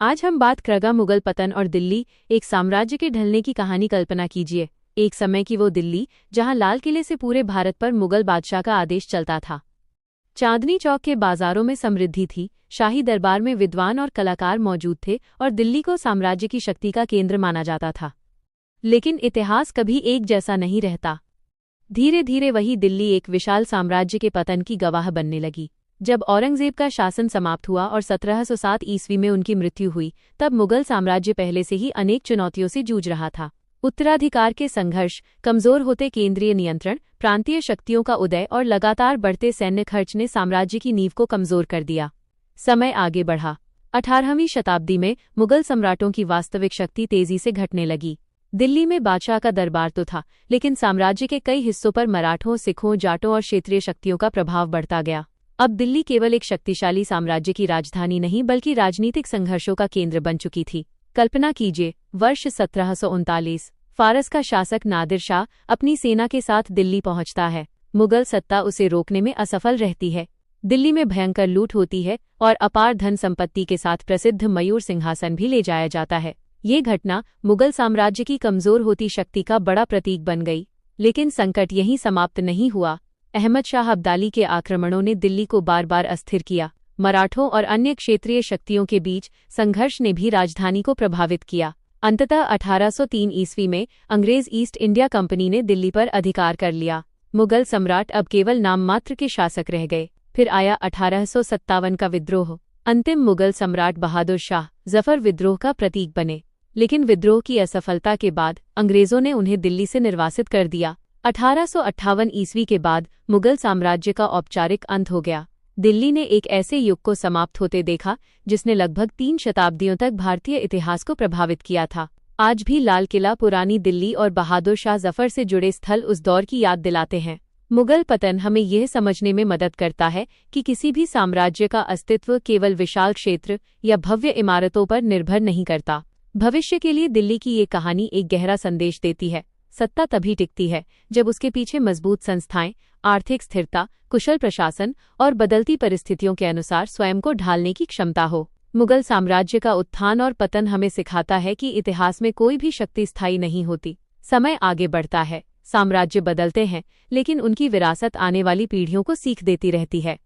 आज हम बात करेंगे मुगल पतन और दिल्ली, एक साम्राज्य के ढलने की कहानी। कल्पना कीजिए, एक समय की वो दिल्ली जहां लाल किले से पूरे भारत पर मुगल बादशाह का आदेश चलता था। चांदनी चौक के बाजारों में समृद्धि थी, शाही दरबार में विद्वान और कलाकार मौजूद थे और दिल्ली को साम्राज्य की शक्ति का केंद्र माना जाता था। लेकिन इतिहास कभी एक जैसा नहीं रहता। धीरे धीरे वही दिल्ली एक विशाल साम्राज्य के पतन की गवाह बनने लगी। जब औरंगजेब का शासन समाप्त हुआ और 1707 ईस्वी में उनकी मृत्यु हुई, तब मुगल साम्राज्य पहले से ही अनेक चुनौतियों से जूझ रहा था। उत्तराधिकार के संघर्ष, कमजोर होते केंद्रीय नियंत्रण, प्रांतीय शक्तियों का उदय और लगातार बढ़ते सैन्य खर्च ने साम्राज्य की नींव को कमजोर कर दिया। समय आगे बढ़ा। 18वीं शताब्दी में मुगल सम्राटों की वास्तविक शक्ति तेजी से घटने लगी। दिल्ली में बादशाह का दरबार तो था, लेकिन साम्राज्य के कई हिस्सों पर मराठों, सिखों, जाटों और क्षेत्रीय शक्तियों का प्रभाव बढ़ता गया। अब दिल्ली केवल एक शक्तिशाली साम्राज्य की राजधानी नहीं, बल्कि राजनीतिक संघर्षों का केंद्र बन चुकी थी। कल्पना कीजिए, वर्ष 1739, फारस का शासक नादिर शाह अपनी सेना के साथ दिल्ली पहुंचता है। मुगल सत्ता उसे रोकने में असफल रहती है। दिल्ली में भयंकर लूट होती है और अपार धन संपत्ति के साथ प्रसिद्ध मयूर सिंहासन भी ले जाया जाता है। ये घटना मुगल साम्राज्य की कमजोर होती शक्ति का बड़ा प्रतीक बन गई। लेकिन संकट यहीं समाप्त नहीं हुआ। अहमद शाह अब्दाली के आक्रमणों ने दिल्ली को बार बार अस्थिर किया। मराठों और अन्य क्षेत्रीय शक्तियों के बीच संघर्ष ने भी राजधानी को प्रभावित किया। अंततः 1803 ईस्वी में अंग्रेज ईस्ट इंडिया कंपनी ने दिल्ली पर अधिकार कर लिया। मुगल सम्राट अब केवल नाम मात्र के शासक रह गए। फिर आया 1857 का विद्रोह। अंतिम मुगल सम्राट बहादुर शाह जफर विद्रोह का प्रतीक बने। लेकिन विद्रोह की असफलता के बाद अंग्रेजों ने उन्हें दिल्ली से निर्वासित कर दिया। 1858 ईस्वी के बाद मुगल साम्राज्य का औपचारिक अंत हो गया। दिल्ली ने एक ऐसे युग को समाप्त होते देखा जिसने लगभग 3 शताब्दियों तक भारतीय इतिहास को प्रभावित किया था। आज भी लाल किला, पुरानी दिल्ली और बहादुर शाह जफर से जुड़े स्थल उस दौर की याद दिलाते हैं। मुगल पतन हमें यह समझने में मदद करता है कि किसी भी साम्राज्य का अस्तित्व केवल विशाल क्षेत्र या भव्य इमारतों पर निर्भर नहीं करता। भविष्य के लिए दिल्ली की ये कहानी एक गहरा संदेश देती है। सत्ता तभी टिकती है जब उसके पीछे मजबूत संस्थाएं, आर्थिक स्थिरता, कुशल प्रशासन और बदलती परिस्थितियों के अनुसार स्वयं को ढालने की क्षमता हो। मुगल साम्राज्य का उत्थान और पतन हमें सिखाता है कि इतिहास में कोई भी शक्ति स्थायी नहीं होती। समय आगे बढ़ता है, साम्राज्य बदलते हैं, लेकिन उनकी विरासत आने वाली पीढ़ियों को सीख देती रहती है।